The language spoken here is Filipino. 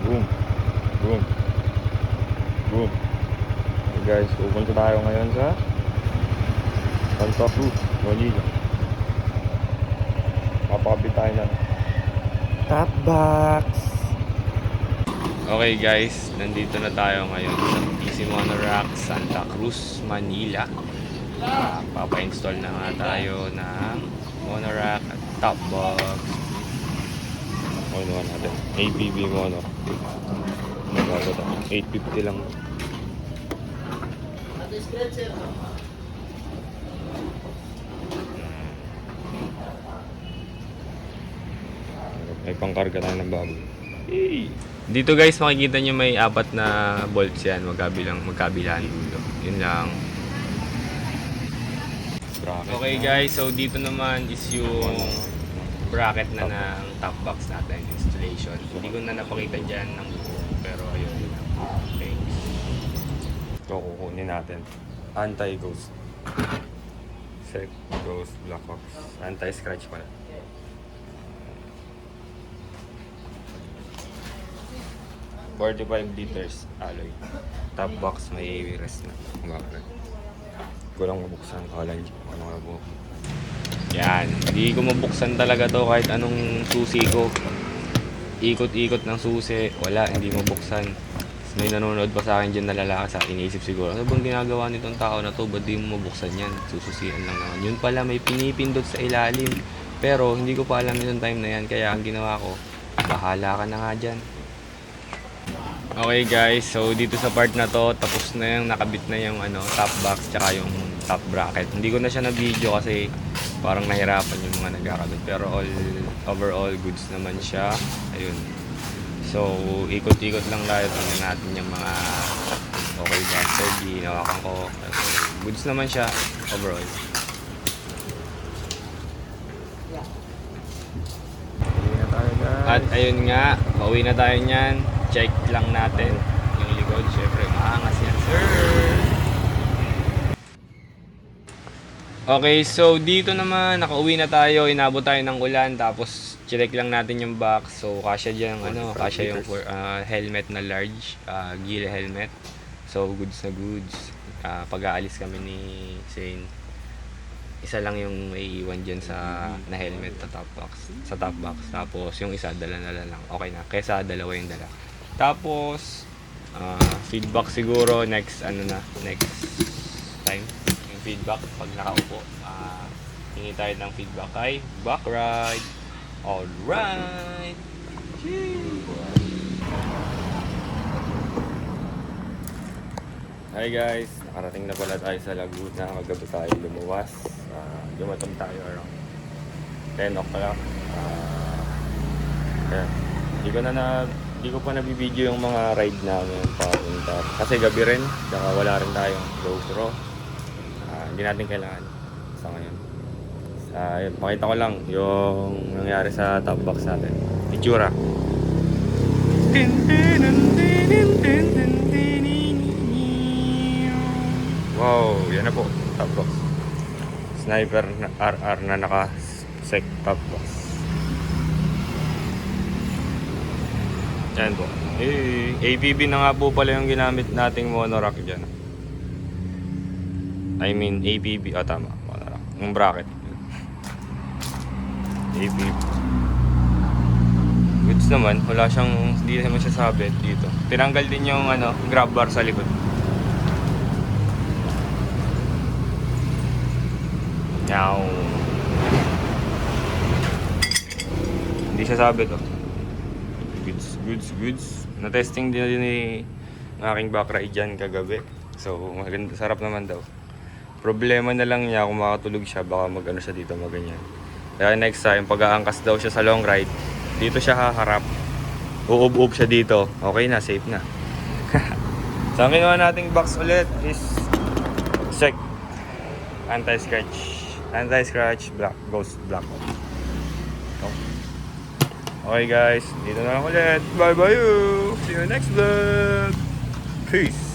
Boom. Boom. Boom. Okay guys, pupunta tayo ngayon sa Santa Cruz, Manila. Papakabit tayo ng top box. Okay guys, nandito na tayo ngayon sa PC Monorack, Santa Cruz, Manila. Papa-install na nga tayo ng Monorack at top box. Ano natin? APB Mono. Maganda to. 850 lang. May pangkarga tayo ng baboy. Hey! Dito guys, makikita nyo may apat na bolts yan. Magkabilang dulo. Yun lang. Okay guys, so dito naman is yung bracket na ng top box natin, installation. Hindi ko na napakita dyan ng buo, pero ayun. Okay. Ito kukunin natin. Anti-ghost. Sec ghost black box. Anti-scratch pala. $45 liters alloy. Top box may rest na. Bakit? Ko lang mabuksan. Kala nyo. Ano nga po. Yan. Hindi ko mabuksan talaga to kahit anong susi ko. Ikot-ikot ng susi. Wala. Hindi mabuksan. May nanonood pa sa akin dyan na lalaki sa akin. Iniisip siguro, ano bang ginagawa nitong tao na to? Ba't di mo mabuksan yan? Sususian lang naman. Yun pala may pinipindot sa ilalim. Pero hindi ko pa alam yung time na yan. Kaya ang ginawa ko, bahala ka na nga dyan. Okay guys, so dito sa part na to, tapos na yung nakabit na yung top box tsaka yung top bracket. Hindi ko na siya na video kasi parang nahirapan yung mga nagkakabit. Pero overall goods naman siya. Ayun. So ikot-ikot lang tayo. Tingnan natin yung mga okay ba. So ginawakan ko. So, goods naman siya overall. Pauwi na tayo guys. At ayun nga, pauwi na tayo nyan. Check lang natin yung likod. Syempre, maangas yan, sir. Okay, so dito naman, nakauwi na tayo. Inabot tayo ng ulan. Tapos, check lang natin yung box. So, kasya dyan, kasya yung helmet na large. Gila helmet. So, goods na goods. Pag-aalis kami ni Zane, isa lang yung may iwan dyan sa na helmet sa top box. Tapos, yung isa, dala lang. Okay na. Kesa dalawa yung dala. Tapos feedback siguro next time yung feedback pag nakaupo, hingi tayo ng feedback kay Backride. Alright. Hi guys, nakarating na pala tayo sa Laguna. Kagabi tayo lumuwas. Dumating tayo around 10 o'clock. Hindi ko pa nabibideo yung mga ride namin papunta. Kasi gabi rin, saka wala rin tayong GoPro. Hindi natin kailangan sa ngayon. Pakita ko lang yung nangyari sa top box natin. Itsura. Wow, yan na po, top box. Sniper na RR na naka-sec top box. Yan po. APB na nga po pala yung ginamit nating monorack dyan. I mean APB. Tama. Monorack. Yung bracket. APB. Goods naman. Wala siyang, hindi naman siya sabit dito. Tinanggal din yung grab bar sa likod. Yaw. Hindi siya sabit goods. Na-testing din ng aking Backride dyan kagabi. So, maganda, sarap naman daw. Problema na lang niya kung makatulog siya, baka siya dito, maganyan. Kaya next time, pag-aangkas daw siya sa long ride, dito siya haharap. Uub-ub siya dito. Okay na, safe na. So, ang ginawa nating box ulit is check. Anti-scratch, ghost black. Okay guys, dito na lang ulit. Bye bye you. See you next vlog. Peace.